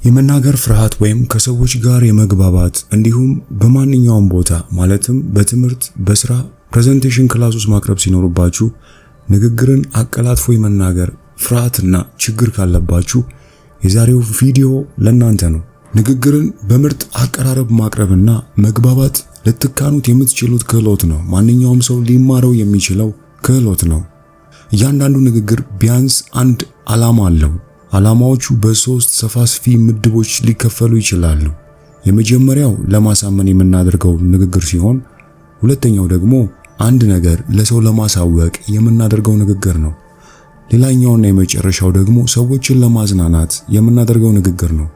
የመናገር ፍርሃት ወይም ከሰዎች ጋር የመግባባት እንዲሁም በማንኛውም ቦታ ማለትም በትምህርት፣ በስራ፣ ፕሬዘንቴሽን ክላስ ውስጥ ማቅረብ ሲኖርባችሁ ንግግርን አቀላጥፎ የመናገር ፍርሃትና ችግር ካለባችሁ የዛሬው ቪዲዮ ለእናንተ ነው። ንግግርን በምርጥ አቀራረብ ማቅረብና መግባባት ልትካኑት የምትችሉት ክህሎት ነው። ማንኛውም ሰው ሊማረው የሚችለው ክህሎት ነው። እያንዳንዱ ንግግር ቢያንስ አንድ ዓላማ አለው። ዓላማዎቹ በሶስት ሰፋፊ ምድቦች ሊከፈሉ ይችላሉ። የመጀመሪያው ለማሳመን የምናደርገው ንግግር ሲሆን፣ ሁለተኛው ደግሞ አንድ ነገር ለሰው ለማሳወቅ የምናደርገው ንግግር ነው። ሌላኛውና የመጨረሻው ደግሞ ሰዎችን ለማዝናናት የምናደርገው ንግግር ነው።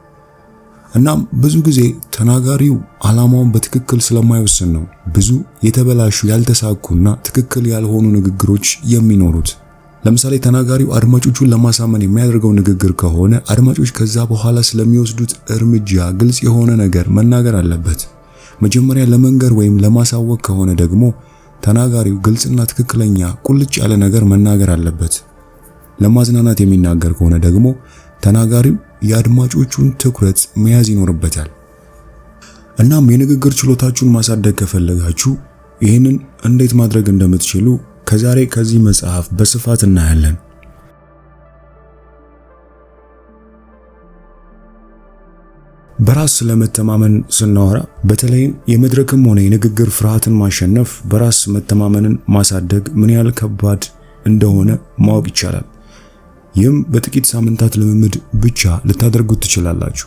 እናም ብዙ ጊዜ ተናጋሪው ዓላማውን በትክክል ስለማይወስን ነው ብዙ የተበላሹ ያልተሳኩና ትክክል ያልሆኑ ንግግሮች የሚኖሩት። ለምሳሌ ተናጋሪው አድማጮቹን ለማሳመን የሚያደርገው ንግግር ከሆነ አድማጮች ከዛ በኋላ ስለሚወስዱት እርምጃ ግልጽ የሆነ ነገር መናገር አለበት። መጀመሪያ ለመንገር ወይም ለማሳወቅ ከሆነ ደግሞ ተናጋሪው ግልጽና ትክክለኛ ቁልጭ ያለ ነገር መናገር አለበት። ለማዝናናት የሚናገር ከሆነ ደግሞ ተናጋሪው የአድማጮቹን ትኩረት መያዝ ይኖርበታል። እናም የንግግር ችሎታችሁን ማሳደግ ከፈለጋችሁ ይህንን እንዴት ማድረግ እንደምትችሉ ከዛሬ ከዚህ መጽሐፍ በስፋት እናያለን። በራስ ስለመተማመን ስናወራ በተለይም የመድረክም ሆነ የንግግር ፍርሃትን ማሸነፍ በራስ መተማመንን ማሳደግ ምን ያህል ከባድ እንደሆነ ማወቅ ይቻላል። ይህም በጥቂት ሳምንታት ልምምድ ብቻ ልታደርጉት ትችላላችሁ።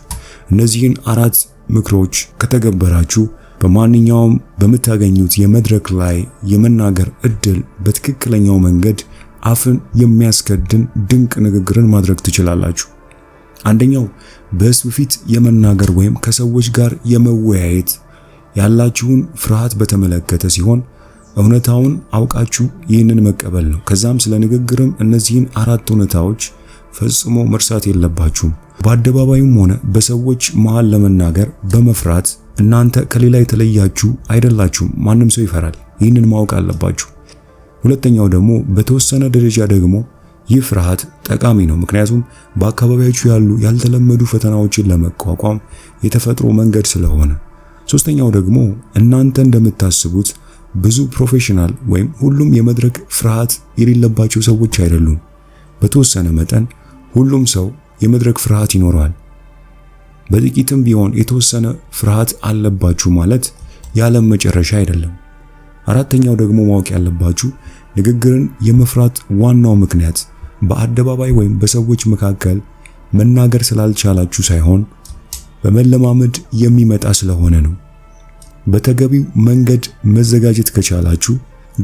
እነዚህን 4 ምክሮች ከተገበራችሁ በማንኛውም በምታገኙት የመድረክ ላይ የመናገር እድል በትክክለኛው መንገድ አፍን የሚያስከድን ድንቅ ንግግርን ማድረግ ትችላላችሁ። አንደኛው በሕዝብ ፊት የመናገር ወይም ከሰዎች ጋር የመወያየት ያላችሁን ፍርሃት በተመለከተ ሲሆን እውነታውን አውቃችሁ ይህንን መቀበል ነው። ከዛም ስለ ንግግርም እነዚህን 4 እውነታዎች ፈጽሞ መርሳት የለባችሁም። በአደባባይም ሆነ በሰዎች መሃል ለመናገር በመፍራት እናንተ ከሌላ የተለያችሁ አይደላችሁም። ማንም ሰው ይፈራል። ይህንን ማወቅ አለባችሁ። ሁለተኛው ደግሞ በተወሰነ ደረጃ ደግሞ ይህ ፍርሃት ጠቃሚ ነው፣ ምክንያቱም በአካባቢያችሁ ያሉ ያልተለመዱ ፈተናዎችን ለመቋቋም የተፈጥሮ መንገድ ስለሆነ። ሶስተኛው ደግሞ እናንተ እንደምታስቡት ብዙ ፕሮፌሽናል ወይም ሁሉም የመድረክ ፍርሃት የሌለባቸው ሰዎች አይደሉም። በተወሰነ መጠን ሁሉም ሰው የመድረክ ፍርሃት ይኖረዋል። በጥቂትም ቢሆን የተወሰነ ፍርሃት አለባችሁ ማለት የዓለም መጨረሻ አይደለም። አራተኛው ደግሞ ማወቅ ያለባችሁ ንግግርን የመፍራት ዋናው ምክንያት በአደባባይ ወይም በሰዎች መካከል መናገር ስላልቻላችሁ ሳይሆን በመለማመድ የሚመጣ ስለሆነ ነው። በተገቢው መንገድ መዘጋጀት ከቻላችሁ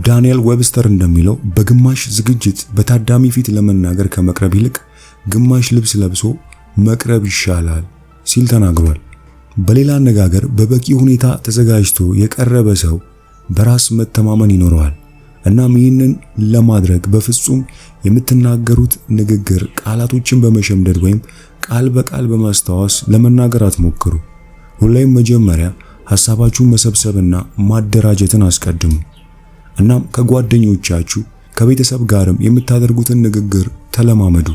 ዳንኤል ዌብስተር እንደሚለው በግማሽ ዝግጅት በታዳሚ ፊት ለመናገር ከመቅረብ ይልቅ ግማሽ ልብስ ለብሶ መቅረብ ይሻላል ሲል ተናግሯል። በሌላ አነጋገር በበቂ ሁኔታ ተዘጋጅቶ የቀረበ ሰው በራስ መተማመን ይኖረዋል። እናም ይህንን ለማድረግ በፍጹም የምትናገሩት ንግግር ቃላቶችን በመሸምደድ ወይም ቃል በቃል በማስታወስ ለመናገር አትሞክሩ። ሁሌም መጀመሪያ ሐሳባችሁን መሰብሰብና ማደራጀትን አስቀድሙ። እናም ከጓደኞቻችሁ ከቤተሰብ ጋርም የምታደርጉትን ንግግር ተለማመዱ።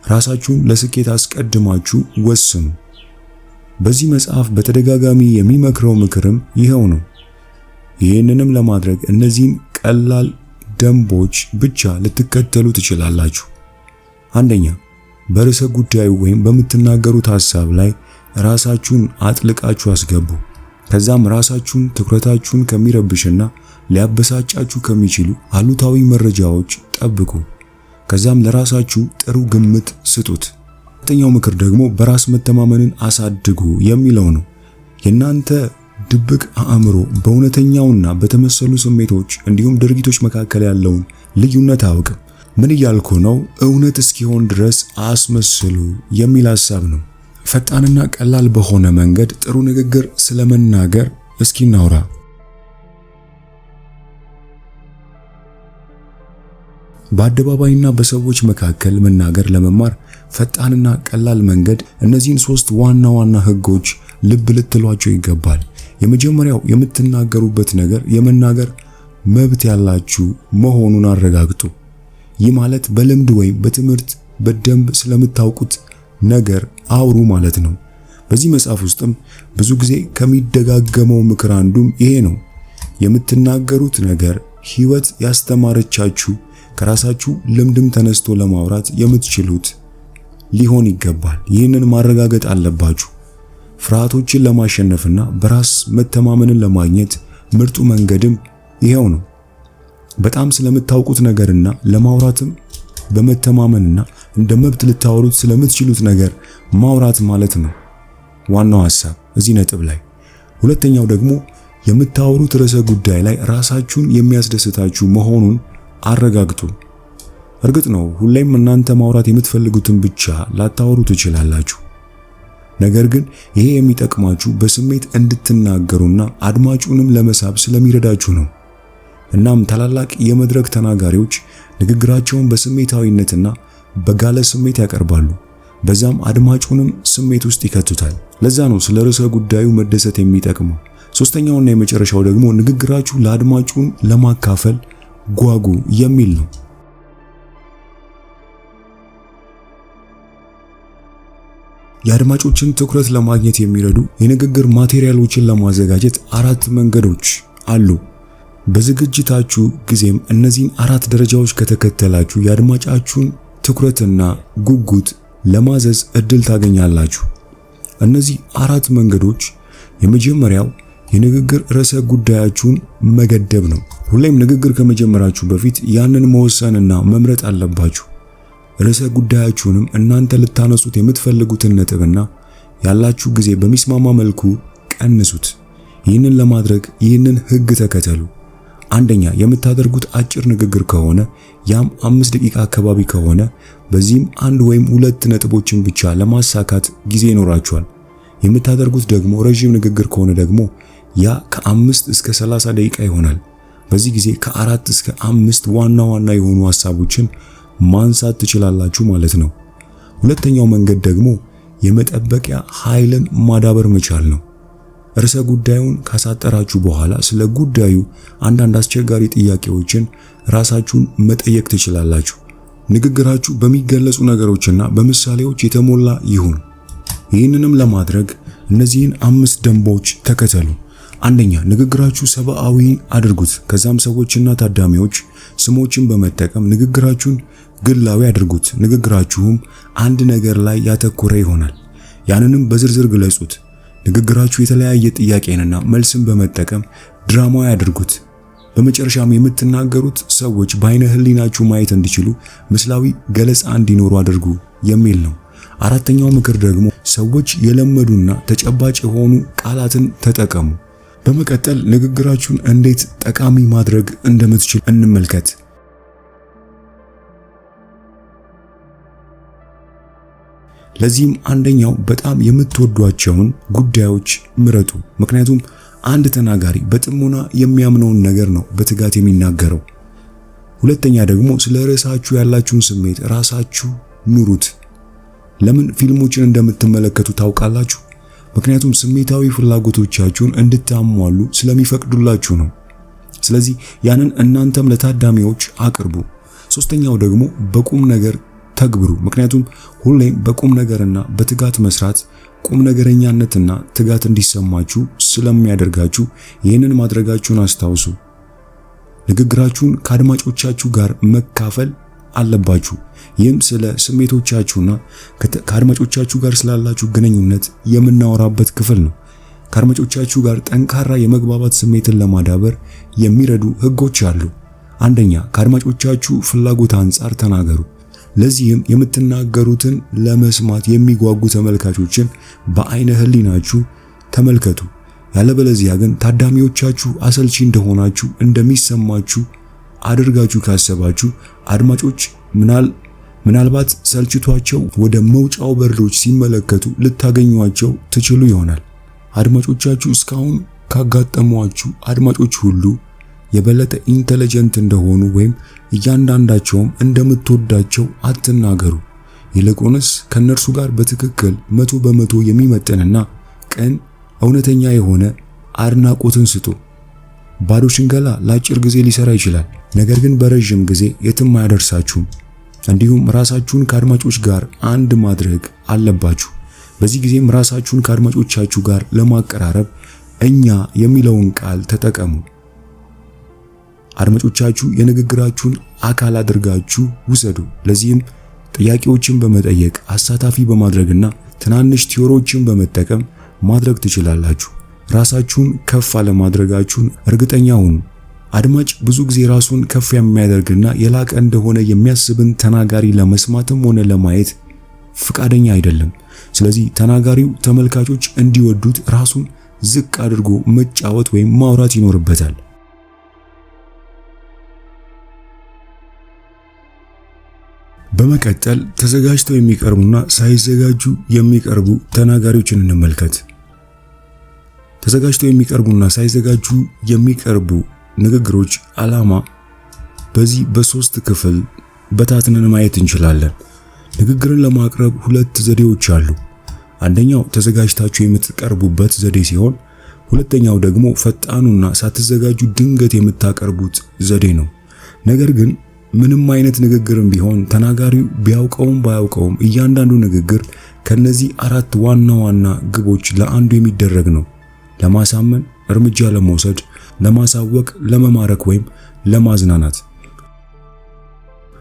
ራሳችሁን ለስኬት አስቀድማችሁ ወስኑ። በዚህ መጽሐፍ በተደጋጋሚ የሚመክረው ምክርም ይሄው ነው። ይህንንም ለማድረግ እነዚህን ቀላል ደንቦች ብቻ ልትከተሉ ትችላላችሁ። አንደኛ፣ በርዕሰ ጉዳዩ ወይም በምትናገሩት ሐሳብ ላይ ራሳችሁን አጥልቃችሁ አስገቡ። ከዛም ራሳችሁን ትኩረታችሁን ከሚረብሽና ሊያበሳጫችሁ ከሚችሉ አሉታዊ መረጃዎች ጠብቁ። ከዛም ለራሳችሁ ጥሩ ግምት ስጡት። ሁለተኛው ምክር ደግሞ በራስ መተማመንን አሳድጉ የሚለው ነው። የናንተ ድብቅ አእምሮ በእውነተኛውና በተመሰሉ ስሜቶች እንዲሁም ድርጊቶች መካከል ያለውን ልዩነት አያውቅም። ምን እያልኩ ነው? እውነት እስኪሆን ድረስ አስመስሉ የሚል ሐሳብ ነው። ፈጣንና ቀላል በሆነ መንገድ ጥሩ ንግግር ስለመናገር እስኪ እናውራ። በአደባባይና በሰዎች መካከል መናገር ለመማር ፈጣንና ቀላል መንገድ እነዚህን 3 ዋና ዋና ህጎች ልብ ልትሏቸው ይገባል። የመጀመሪያው የምትናገሩበት ነገር የመናገር መብት ያላችሁ መሆኑን አረጋግጡ። ይህ ማለት በልምድ ወይም በትምህርት በደንብ ስለምታውቁት ነገር አውሩ ማለት ነው። በዚህ መጽሐፍ ውስጥም ብዙ ጊዜ ከሚደጋገመው ምክር አንዱም ይሄ ነው። የምትናገሩት ነገር ህይወት ያስተማረቻችሁ ከራሳችሁ ልምድም ተነስቶ ለማውራት የምትችሉት ሊሆን ይገባል። ይህንን ማረጋገጥ አለባችሁ። ፍርሃቶችን ለማሸነፍና በራስ መተማመንን ለማግኘት ምርጡ መንገድም ይሄው ነው። በጣም ስለምታውቁት ነገርና ለማውራትም በመተማመንና እንደ መብት ልታወሩት ስለምትችሉት ነገር ማውራት ማለት ነው ዋናው ሐሳብ እዚህ ነጥብ ላይ። ሁለተኛው ደግሞ የምታወሩት ርዕሰ ጉዳይ ላይ ራሳችሁን የሚያስደስታችሁ መሆኑን አረጋግጡ። እርግጥ ነው ሁሌም እናንተ ማውራት የምትፈልጉትን ብቻ ላታወሩ ትችላላችሁ። ነገር ግን ይሄ የሚጠቅማችሁ በስሜት እንድትናገሩና አድማጩንም ለመሳብ ስለሚረዳችሁ ነው። እናም ታላላቅ የመድረክ ተናጋሪዎች ንግግራቸውን በስሜታዊነትና በጋለ ስሜት ያቀርባሉ። በዛም አድማጩንም ስሜት ውስጥ ይከቱታል። ለዛ ነው ስለ ርዕሰ ጉዳዩ መደሰት የሚጠቅመው። ሶስተኛውና የመጨረሻው ደግሞ ንግግራችሁ ለአድማጩን ለማካፈል ጓጉ የሚል ነው። የአድማጮችን ትኩረት ለማግኘት የሚረዱ የንግግር ማቴሪያሎችን ለማዘጋጀት 4 መንገዶች አሉ። በዝግጅታችሁ ጊዜም እነዚህን 4 ደረጃዎች ከተከተላችሁ የአድማጫችሁን ትኩረትና ጉጉት ለማዘዝ እድል ታገኛላችሁ። እነዚህ 4 መንገዶች የመጀመሪያው የንግግር ርዕሰ ጉዳያችሁን መገደብ ነው። ሁሌም ንግግር ከመጀመራችሁ በፊት ያንን መወሰንና መምረጥ አለባችሁ። ርዕሰ ጉዳያችሁንም እናንተ ልታነሱት የምትፈልጉትን ነጥብና ያላችሁ ጊዜ በሚስማማ መልኩ ቀንሱት። ይህንን ለማድረግ ይህንን ህግ ተከተሉ። አንደኛ፣ የምታደርጉት አጭር ንግግር ከሆነ ያም 5 ደቂቃ አካባቢ ከሆነ በዚህም 1 ወይም 2 ነጥቦችን ብቻ ለማሳካት ጊዜ ይኖራችኋል። የምታደርጉት ደግሞ ረጅም ንግግር ከሆነ ደግሞ ያ ከ5 እስከ 30 ደቂቃ ይሆናል። በዚህ ጊዜ ከ4 እስከ 5 ዋና ዋና የሆኑ ሐሳቦችን ማንሳት ትችላላችሁ ማለት ነው። ሁለተኛው መንገድ ደግሞ የመጠበቂያ ኃይልን ማዳበር መቻል ነው። ርዕሰ ጉዳዩን ካሳጠራችሁ በኋላ ስለ ጉዳዩ አንዳንድ አስቸጋሪ ጥያቄዎችን ራሳችሁን መጠየቅ ትችላላችሁ። ንግግራችሁ በሚገለጹ ነገሮችና በምሳሌዎች የተሞላ ይሁን። ይህንንም ለማድረግ እነዚህን 5 ደንቦች ተከተሉ። አንደኛ፣ ንግግራችሁ ሰብአዊ አድርጉት። ከዛም ሰዎችና ታዳሚዎች ስሞችን በመጠቀም ንግግራችሁን ግላዊ አድርጉት። ንግግራችሁም አንድ ነገር ላይ ያተኮረ ይሆናል። ያንንም በዝርዝር ግለጹት። ንግግራችሁ የተለያየ ጥያቄንና መልስን በመጠቀም ድራማዊ አድርጉት። በመጨረሻም የምትናገሩት ሰዎች በአይነ ህሊናችሁ ማየት እንዲችሉ ምስላዊ ገለጻ እንዲኖሩ አድርጉ የሚል ነው። አራተኛው ምክር ደግሞ ሰዎች የለመዱና ተጨባጭ የሆኑ ቃላትን ተጠቀሙ። በመቀጠል ንግግራችሁን እንዴት ጠቃሚ ማድረግ እንደምትችሉ እንመልከት። ለዚህም አንደኛው በጣም የምትወዷቸውን ጉዳዮች ምረጡ። ምክንያቱም አንድ ተናጋሪ በጥሞና የሚያምነውን ነገር ነው በትጋት የሚናገረው። ሁለተኛ ደግሞ ስለ ርዕሳችሁ ያላችሁን ስሜት ራሳችሁ ኑሩት። ለምን ፊልሞችን እንደምትመለከቱ ታውቃላችሁ? ምክንያቱም ስሜታዊ ፍላጎቶቻችሁን እንድታሟሉ ስለሚፈቅዱላችሁ ነው። ስለዚህ ያንን እናንተም ለታዳሚዎች አቅርቡ። ሶስተኛው ደግሞ በቁም ነገር ተግብሩ። ምክንያቱም ሁሌም በቁም ነገርና በትጋት መስራት ቁም ነገረኛነትና ትጋት እንዲሰማችሁ ስለሚያደርጋችሁ ይህንን ማድረጋችሁን አስታውሱ። ንግግራችሁን ከአድማጮቻችሁ ጋር መካፈል አለባችሁ። ይህም ስለ ስሜቶቻችሁና ከአድማጮቻችሁ ጋር ስላላችሁ ግንኙነት የምናወራበት ክፍል ነው። ከአድማጮቻችሁ ጋር ጠንካራ የመግባባት ስሜትን ለማዳበር የሚረዱ ህጎች አሉ። አንደኛ፣ ከአድማጮቻችሁ ፍላጎት አንጻር ተናገሩ። ለዚህም የምትናገሩትን ለመስማት የሚጓጉ ተመልካቾችን በአይነ ህሊናችሁ ተመልከቱ። ያለበለዚያ ግን ታዳሚዎቻችሁ አሰልቺ እንደሆናችሁ እንደሚሰማችሁ አድርጋችሁ ካሰባችሁ አድማጮች ምናልባት ሰልችቷቸው ወደ መውጫው በሮች ሲመለከቱ ልታገኟቸው ትችሉ ይሆናል። አድማጮቻችሁ እስካሁን ካጋጠሟችሁ አድማጮች ሁሉ የበለጠ ኢንተለጀንት እንደሆኑ ወይም እያንዳንዳቸውም እንደምትወዳቸው አትናገሩ። ይልቁንስ ከነርሱ ጋር በትክክል 100% የሚመጥንና ቅን እውነተኛ የሆነ አድናቆትን ስጡ። ባዶ ሽንገላ ለአጭር ጊዜ ሊሰራ ይችላል። ነገር ግን በረጅም ጊዜ የትም አያደርሳችሁም። እንዲሁም ራሳችሁን ከአድማጮች ጋር አንድ ማድረግ አለባችሁ። በዚህ ጊዜም ራሳችሁን ከአድማጮቻችሁ ጋር ለማቀራረብ እኛ የሚለውን ቃል ተጠቀሙ። አድማጮቻችሁ የንግግራችሁን አካል አድርጋችሁ ውሰዱ። ለዚህም ጥያቄዎችን በመጠየቅ አሳታፊ በማድረግና ትናንሽ ቲዎሪዎችን በመጠቀም ማድረግ ትችላላችሁ። ራሳችሁን ከፍ አለማድረጋችሁን እርግጠኛ ሁኑ። አድማጭ ብዙ ጊዜ ራሱን ከፍ የሚያደርግና የላቀ እንደሆነ የሚያስብን ተናጋሪ ለመስማትም ሆነ ለማየት ፍቃደኛ አይደለም። ስለዚህ ተናጋሪው ተመልካቾች እንዲወዱት ራሱን ዝቅ አድርጎ መጫወት ወይም ማውራት ይኖርበታል። በመቀጠል ተዘጋጅተው የሚቀርቡና ሳይዘጋጁ የሚቀርቡ ተናጋሪዎችን እንመልከት። ተዘጋጅተው የሚቀርቡና ሳይዘጋጁ የሚቀርቡ ንግግሮች ዓላማ በዚህ በሶስት ክፍል በታትነን ማየት እንችላለን። ንግግርን ለማቅረብ ሁለት ዘዴዎች አሉ። አንደኛው ተዘጋጅታችሁ የምትቀርቡበት ዘዴ ሲሆን፣ ሁለተኛው ደግሞ ፈጣኑና ሳትዘጋጁ ድንገት የምታቀርቡት ዘዴ ነው። ነገር ግን ምንም አይነት ንግግርም ቢሆን ተናጋሪው ቢያውቀውም ባያውቀውም እያንዳንዱ ንግግር ከነዚህ አራት ዋና ዋና ግቦች ለአንዱ የሚደረግ ነው። ለማሳመን፣ እርምጃ ለመውሰድ፣ ለማሳወቅ፣ ለመማረክ ወይም ለማዝናናት።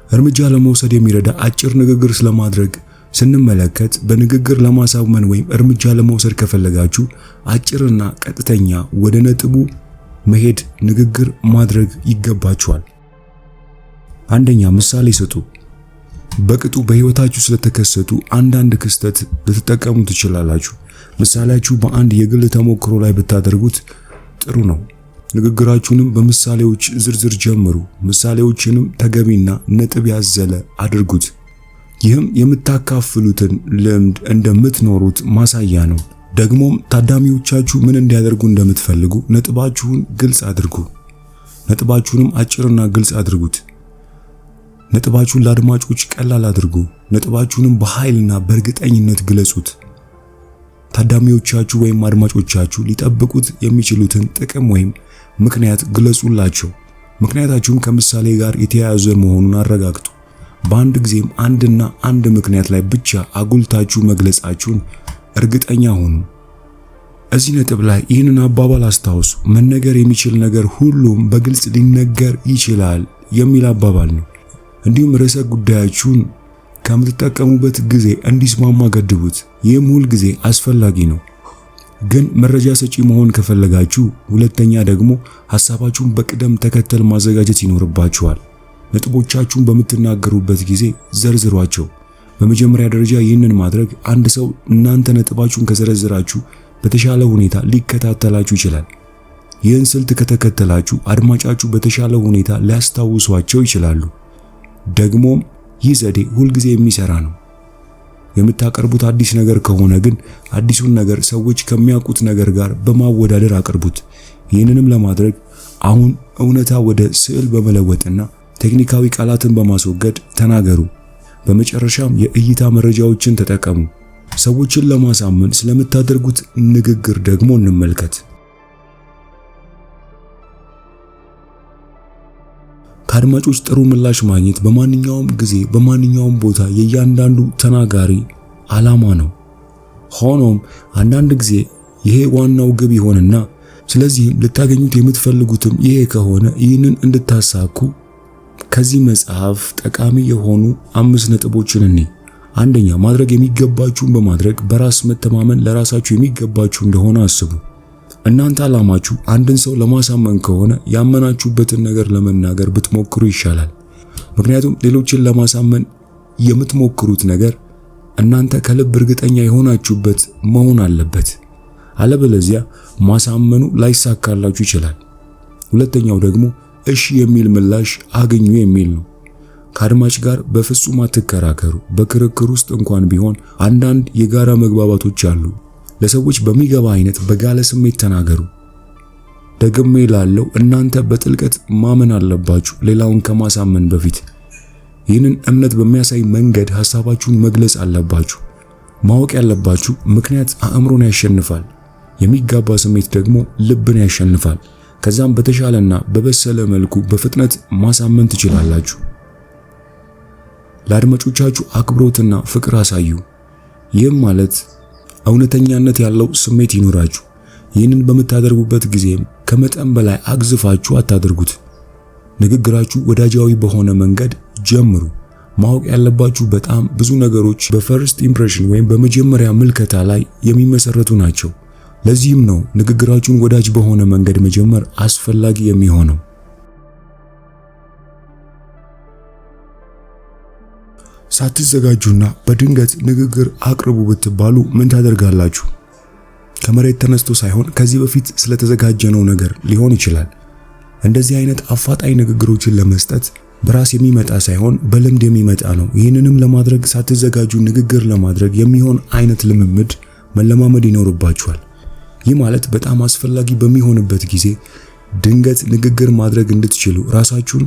እርምጃ ለመውሰድ የሚረዳ አጭር ንግግር ስለማድረግ ስንመለከት በንግግር ለማሳመን ወይም እርምጃ ለመውሰድ ከፈለጋችሁ አጭርና ቀጥተኛ ወደ ነጥቡ መሄድ ንግግር ማድረግ ይገባችኋል። አንደኛ ምሳሌ ስጡ። በቅጡ በህይወታችሁ ስለተከሰቱ አንዳንድ ክስተት ልትጠቀሙ ትችላላችሁ። ምሳሌያችሁ በአንድ የግል ተሞክሮ ላይ ብታደርጉት ጥሩ ነው። ንግግራችሁንም በምሳሌዎች ዝርዝር ጀምሩ። ምሳሌዎችንም ተገቢና ነጥብ ያዘለ አድርጉት። ይህም የምታካፍሉትን ልምድ እንደምትኖሩት ማሳያ ነው። ደግሞም ታዳሚዎቻችሁ ምን እንዲያደርጉ እንደምትፈልጉ ነጥባችሁን ግልጽ አድርጉ። ነጥባችሁንም አጭርና ግልጽ አድርጉት። ነጥባችሁን ለአድማጮች ቀላል አድርጉ። ነጥባችሁንም በኃይልና በእርግጠኝነት ግለጹት። ታዳሚዎቻችሁ ወይም አድማጮቻችሁ ሊጠብቁት የሚችሉትን ጥቅም ወይም ምክንያት ግለጹላቸው። ምክንያታችሁም ከምሳሌ ጋር የተያያዘ መሆኑን አረጋግጡ። በአንድ ጊዜም አንድና አንድ ምክንያት ላይ ብቻ አጉልታችሁ መግለጻችሁን እርግጠኛ ሁኑ። እዚህ ነጥብ ላይ ይህንን አባባል አስታውሱ። መነገር የሚችል ነገር ሁሉም በግልጽ ሊነገር ይችላል የሚል አባባል ነው። እንዲሁም ርዕሰ ጉዳያችሁን ከምትጠቀሙበት ጊዜ እንዲስማማ ገድቡት። ይህም ሁል ጊዜ አስፈላጊ ነው። ግን መረጃ ሰጪ መሆን ከፈለጋችሁ ሁለተኛ ደግሞ ሐሳባችሁን በቅደም ተከተል ማዘጋጀት ይኖርባችኋል። ነጥቦቻችሁን በምትናገሩበት ጊዜ ዘርዝሯቸው። በመጀመሪያ ደረጃ ይህንን ማድረግ አንድ ሰው እናንተ ነጥባችሁን ከዘረዘራችሁ በተሻለ ሁኔታ ሊከታተላችሁ ይችላል። ይህን ስልት ከተከተላችሁ አድማጫችሁ በተሻለ ሁኔታ ሊያስታውሷቸው ይችላሉ። ደግሞም ይህ ዘዴ ሁልጊዜ የሚሰራ ነው። የምታቀርቡት አዲስ ነገር ከሆነ ግን አዲሱን ነገር ሰዎች ከሚያውቁት ነገር ጋር በማወዳደር አቅርቡት። ይህንንም ለማድረግ አሁን እውነታ ወደ ስዕል በመለወጥና ቴክኒካዊ ቃላትን በማስወገድ ተናገሩ። በመጨረሻም የእይታ መረጃዎችን ተጠቀሙ። ሰዎችን ለማሳመን ስለምታደርጉት ንግግር ደግሞ እንመልከት። ከአድማጮች ጥሩ ምላሽ ማግኘት በማንኛውም ጊዜ በማንኛውም ቦታ የእያንዳንዱ ተናጋሪ ዓላማ ነው። ሆኖም አንዳንድ ጊዜ ይሄ ዋናው ግብ ይሆንና ስለዚህም ልታገኙት የምትፈልጉትም ይሄ ከሆነ ይህንን እንድታሳኩ ከዚህ መጽሐፍ ጠቃሚ የሆኑ 5 ነጥቦችን እንይ። አንደኛ፣ ማድረግ የሚገባችሁን በማድረግ በራስ መተማመን ለራሳችሁ የሚገባችሁ እንደሆነ አስቡ። እናንተ ዓላማችሁ አንድን ሰው ለማሳመን ከሆነ ያመናችሁበትን ነገር ለመናገር ብትሞክሩ ይሻላል። ምክንያቱም ሌሎችን ለማሳመን የምትሞክሩት ነገር እናንተ ከልብ እርግጠኛ የሆናችሁበት መሆን አለበት። አለበለዚያ ማሳመኑ ላይሳካላችሁ ይችላል። ሁለተኛው ደግሞ እሺ የሚል ምላሽ አግኙ የሚል ነው። ከአድማጭ ጋር በፍጹም አትከራከሩ። በክርክር ውስጥ እንኳን ቢሆን አንዳንድ የጋራ መግባባቶች አሉ። ለሰዎች በሚገባ አይነት በጋለ ስሜት ተናገሩ። ደግሜ ላለው እናንተ በጥልቀት ማመን አለባችሁ ሌላውን ከማሳመን በፊት። ይህንን እምነት በሚያሳይ መንገድ ሐሳባችሁን መግለጽ አለባችሁ። ማወቅ ያለባችሁ ምክንያት አእምሮን ያሸንፋል፣ የሚጋባ ስሜት ደግሞ ልብን ያሸንፋል። ከዛም በተሻለና በበሰለ መልኩ በፍጥነት ማሳመን ትችላላችሁ። ለአድማጮቻችሁ አክብሮትና ፍቅር አሳዩ። ይህም ማለት እውነተኛነት ያለው ስሜት ይኖራችሁ። ይህንን በምታደርጉበት ጊዜም ከመጠን በላይ አግዝፋችሁ አታድርጉት። ንግግራችሁ ወዳጃዊ በሆነ መንገድ ጀምሩ። ማወቅ ያለባችሁ በጣም ብዙ ነገሮች በፈርስት ኢምፕሬሽን ወይም በመጀመሪያ ምልከታ ላይ የሚመሰረቱ ናቸው። ለዚህም ነው ንግግራችሁን ወዳጅ በሆነ መንገድ መጀመር አስፈላጊ የሚሆነው። ሳትዘጋጁና በድንገት ንግግር አቅርቡ ብትባሉ ምን ታደርጋላችሁ? ከመሬት ተነስቶ ሳይሆን ከዚህ በፊት ስለተዘጋጀነው ነገር ሊሆን ይችላል። እንደዚህ አይነት አፋጣኝ ንግግሮችን ለመስጠት በራስ የሚመጣ ሳይሆን በልምድ የሚመጣ ነው። ይህንንም ለማድረግ ሳትዘጋጁ ንግግር ለማድረግ የሚሆን አይነት ልምምድ መለማመድ ይኖርባችኋል። ይህ ማለት በጣም አስፈላጊ በሚሆንበት ጊዜ ድንገት ንግግር ማድረግ እንድትችሉ ራሳችሁን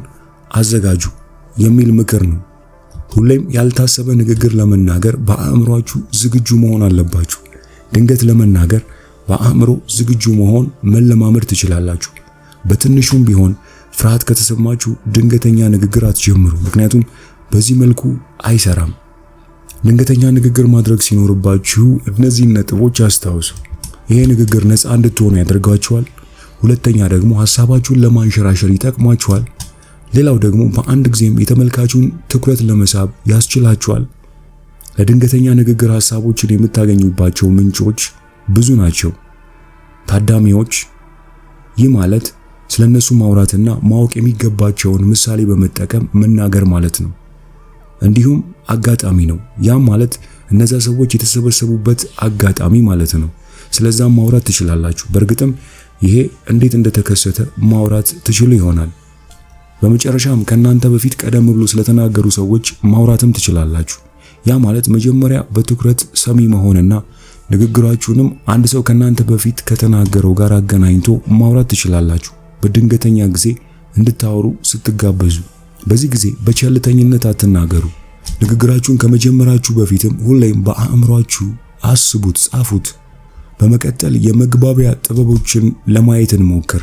አዘጋጁ የሚል ምክር ነው። ሁሌም ያልታሰበ ንግግር ለመናገር በአእምሮአችሁ ዝግጁ መሆን አለባችሁ። ድንገት ለመናገር በአእምሮ ዝግጁ መሆን መለማመድ ትችላላችሁ። በትንሹም ቢሆን ፍርሃት ከተሰማችሁ ድንገተኛ ንግግር አትጀምሩ፣ ምክንያቱም በዚህ መልኩ አይሰራም። ድንገተኛ ንግግር ማድረግ ሲኖርባችሁ እነዚህን ነጥቦች አስታውሱ። ይሄ ንግግር ነፃ እንድትሆኑ ያደርጋችኋል። ሁለተኛ ደግሞ ሐሳባችሁን ለማንሸራሸር ይጠቅማችኋል። ሌላው ደግሞ በአንድ ጊዜም የተመልካቹን ትኩረት ለመሳብ ያስችላችኋል። ለድንገተኛ ንግግር ሐሳቦችን የምታገኙባቸው ምንጮች ብዙ ናቸው። ታዳሚዎች፣ ይህ ማለት ስለነሱ ማውራትና ማወቅ የሚገባቸውን ምሳሌ በመጠቀም መናገር ማለት ነው። እንዲሁም አጋጣሚ ነው። ያም ማለት እነዛ ሰዎች የተሰበሰቡበት አጋጣሚ ማለት ነው። ስለዛም ማውራት ትችላላችሁ። በእርግጥም ይሄ እንዴት እንደተከሰተ ማውራት ትችሉ ይሆናል። በመጨረሻም ከናንተ በፊት ቀደም ብሎ ስለተናገሩ ሰዎች ማውራትም ትችላላችሁ። ያ ማለት መጀመሪያ በትኩረት ሰሚ መሆንና ንግግራችሁንም አንድ ሰው ከናንተ በፊት ከተናገረው ጋር አገናኝቶ ማውራት ትችላላችሁ። በድንገተኛ ጊዜ እንድታወሩ ስትጋበዙ በዚህ ጊዜ በቸልተኝነት አትናገሩ። ንግግራችሁን ከመጀመራችሁ በፊትም ሁሌም በአእምሮአችሁ አስቡት፣ ጻፉት። በመቀጠል የመግባቢያ ጥበቦችን ለማየት እንሞክር።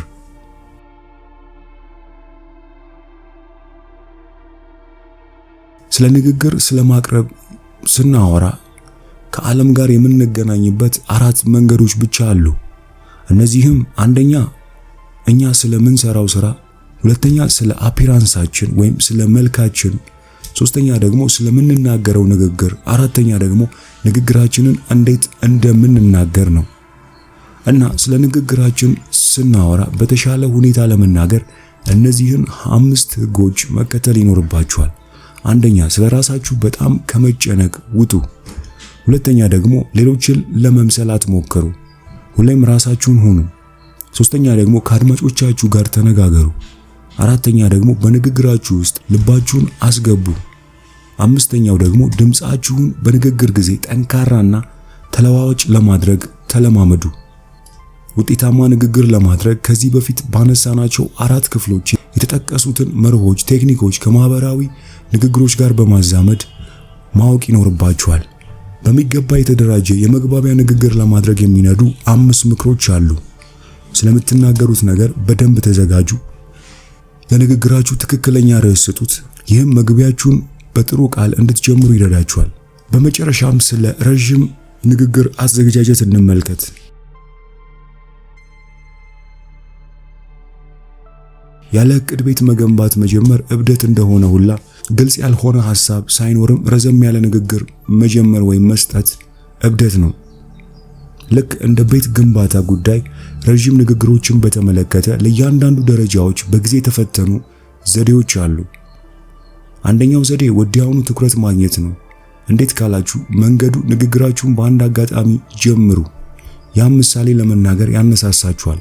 ስለ ንግግር ስለማቅረብ ስናወራ ከዓለም ጋር የምንገናኝበት 4 መንገዶች ብቻ አሉ። እነዚህም አንደኛ እኛ ስለምንሰራው ስራ፣ ሁለተኛ ስለ አፒራንሳችን ወይም ስለ መልካችን፣ ሶስተኛ ደግሞ ስለምንናገረው ንግግር፣ አራተኛ ደግሞ ንግግራችንን እንዴት እንደምንናገር ነው። እና ስለ ንግግራችን ስናወራ በተሻለ ሁኔታ ለመናገር እነዚህን 5 ህጎች መከተል ይኖርባችኋል። አንደኛ ስለ ራሳችሁ በጣም ከመጨነቅ ውጡ። ሁለተኛ ደግሞ ሌሎችን ለመምሰል አትሞክሩ። ሁሌም ራሳችሁን ሁኑ። ሶስተኛ ደግሞ ከአድማጮቻችሁ ጋር ተነጋገሩ። አራተኛ ደግሞ በንግግራችሁ ውስጥ ልባችሁን አስገቡ። አምስተኛው ደግሞ ድምጻችሁን በንግግር ጊዜ ጠንካራና ተለዋዋጭ ለማድረግ ተለማመዱ። ውጤታማ ንግግር ለማድረግ ከዚህ በፊት ባነሳናቸው 4 ክፍሎች የተጠቀሱትን መርሆች፣ ቴክኒኮች ከማህበራዊ ንግግሮች ጋር በማዛመድ ማወቅ ይኖርባችኋል። በሚገባ የተደራጀ የመግባቢያ ንግግር ለማድረግ የሚነዱ 5 ምክሮች አሉ። ስለምትናገሩት ነገር በደንብ ተዘጋጁ። ለንግግራችሁ ትክክለኛ ርዕስ ስጡት። ይህም መግቢያችሁን በጥሩ ቃል እንድትጀምሩ ይረዳችኋል። በመጨረሻም ስለ ረጅም ንግግር አዘገጃጀት እንመልከት። ያለ ዕቅድ ቤት መገንባት መጀመር እብደት እንደሆነ ሁላ ግልጽ ያልሆነ ሐሳብ ሳይኖርም ረዘም ያለ ንግግር መጀመር ወይም መስጠት እብደት ነው። ልክ እንደ ቤት ግንባታ ጉዳይ ረጅም ንግግሮችን በተመለከተ ለእያንዳንዱ ደረጃዎች በጊዜ የተፈተኑ ዘዴዎች አሉ። አንደኛው ዘዴ ወዲያውኑ ትኩረት ማግኘት ነው። እንዴት ካላችሁ መንገዱ ንግግራችሁን በአንድ አጋጣሚ ጀምሩ። ያም ምሳሌ ለመናገር ያነሳሳችኋል።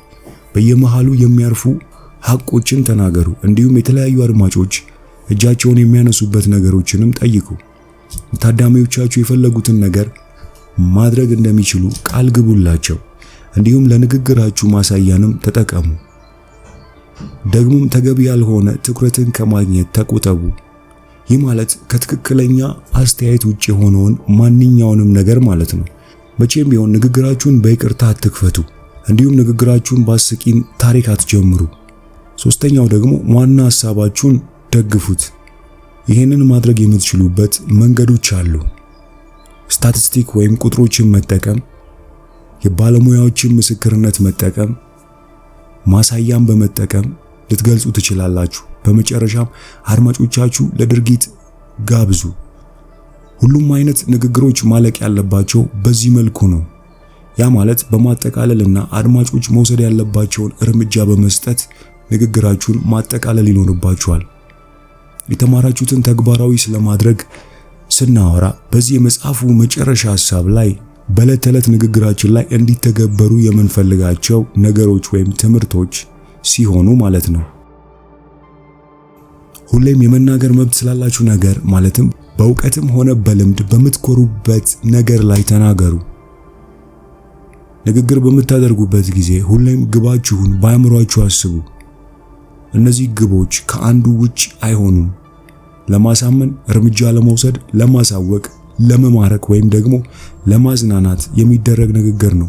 በየመሃሉ የሚያርፉ ሐቆችን ተናገሩ። እንዲሁም የተለያዩ አድማጮች እጃቸውን የሚያነሱበት ነገሮችንም ጠይቁ። ታዳሚዎቻችሁ የፈለጉትን ነገር ማድረግ እንደሚችሉ ቃል ግቡላቸው። እንዲሁም ለንግግራችሁ ማሳያንም ተጠቀሙ። ደግሞም ተገቢ ያልሆነ ትኩረትን ከማግኘት ተቆጠቡ። ይህ ማለት ከትክክለኛ አስተያየት ውጭ የሆነውን ማንኛውንም ነገር ማለት ነው። መቼም ቢሆን ንግግራችሁን በይቅርታ አትክፈቱ። እንዲሁም ንግግራችሁን በአስቂኝ ታሪክ አትጀምሩ። ሶስተኛው ደግሞ ዋና ሐሳባችሁን ደግፉት። ይህንን ማድረግ የምትችሉበት መንገዶች አሉ። ስታቲስቲክ ወይም ቁጥሮችን መጠቀም፣ የባለሙያዎችን ምስክርነት መጠቀም፣ ማሳያን በመጠቀም ልትገልጹ ትችላላችሁ። በመጨረሻም አድማጮቻችሁ ለድርጊት ጋብዙ። ሁሉም አይነት ንግግሮች ማለቅ ያለባቸው በዚህ መልኩ ነው። ያ ማለት በማጠቃለልና አድማጮች መውሰድ ያለባቸውን እርምጃ በመስጠት ንግግራችሁን ማጠቃለል ይኖርባችኋል። የተማራችሁትን ተግባራዊ ስለማድረግ ስናወራ በዚህ የመጽሐፉ መጨረሻ ሐሳብ ላይ በዕለት ተዕለት ንግግራችን ላይ እንዲተገበሩ የምንፈልጋቸው ነገሮች ወይም ትምህርቶች ሲሆኑ ማለት ነው። ሁሌም የመናገር መብት ስላላችሁ ነገር ማለትም በእውቀትም ሆነ በልምድ በምትኮሩበት ነገር ላይ ተናገሩ። ንግግር በምታደርጉበት ጊዜ ሁሌም ግባችሁን በአእምሯችሁ አስቡ። እነዚህ ግቦች ከአንዱ ውጭ አይሆኑም። ለማሳመን፣ እርምጃ ለመውሰድ፣ ለማሳወቅ፣ ለመማረክ ወይም ደግሞ ለማዝናናት የሚደረግ ንግግር ነው።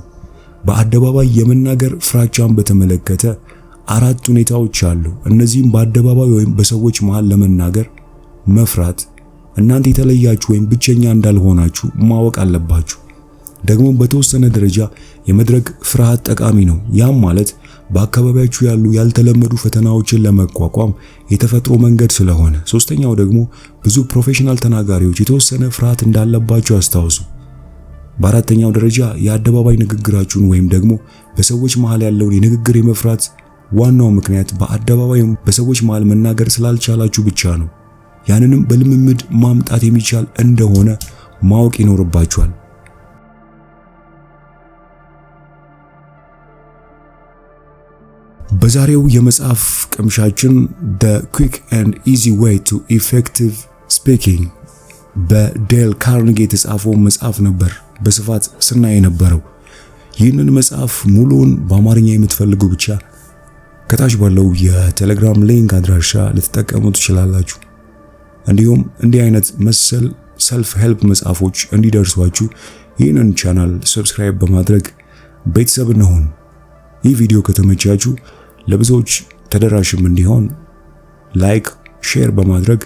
በአደባባይ የመናገር ፍራቻን በተመለከተ 4 ሁኔታዎች አሉ። እነዚህም በአደባባይ ወይም በሰዎች መሃል ለመናገር መፍራት፣ እናንተ የተለያችሁ ወይም ብቸኛ እንዳልሆናችሁ ማወቅ አለባችሁ። ደግሞ በተወሰነ ደረጃ የመድረክ ፍርሃት ጠቃሚ ነው። ያም ማለት በአካባቢያችሁ ያሉ ያልተለመዱ ፈተናዎችን ለመቋቋም የተፈጥሮ መንገድ ስለሆነ። ሶስተኛው ደግሞ ብዙ ፕሮፌሽናል ተናጋሪዎች የተወሰነ ፍርሃት እንዳለባቸው አስታውሱ። በአራተኛው ደረጃ የአደባባይ ንግግራችሁን ወይም ደግሞ በሰዎች መሃል ያለውን የንግግር የመፍራት ዋናው ምክንያት በአደባባይ በሰዎች መሃል መናገር ስላልቻላችሁ ብቻ ነው። ያንንም በልምምድ ማምጣት የሚቻል እንደሆነ ማወቅ ይኖርባችኋል። በዛሬው የመጽሐፍ ቅምሻችን The Quick and Easy Way to Effective Speaking በዴል ካርኔጊ የተጻፈው መጽሐፍ ነበር በስፋት ስናይ የነበረው። ይህንን መጽሐፍ ሙሉውን በአማርኛ የምትፈልጉ ብቻ ከታች ባለው የቴሌግራም ሊንክ አድራሻ ልትጠቀሙ ትችላላችሁ። እንዲሁም እንዲህ አይነት መሰል ሰልፍ ሄልፕ መጽሐፎች እንዲደርሷችሁ ይህንን ቻናል ሰብስክራይብ በማድረግ ቤተሰብ እንሁን። ይህ ቪዲዮ ከተመቻችሁ ለብዙዎች ተደራሽም እንዲሆን ላይክ፣ ሼር በማድረግ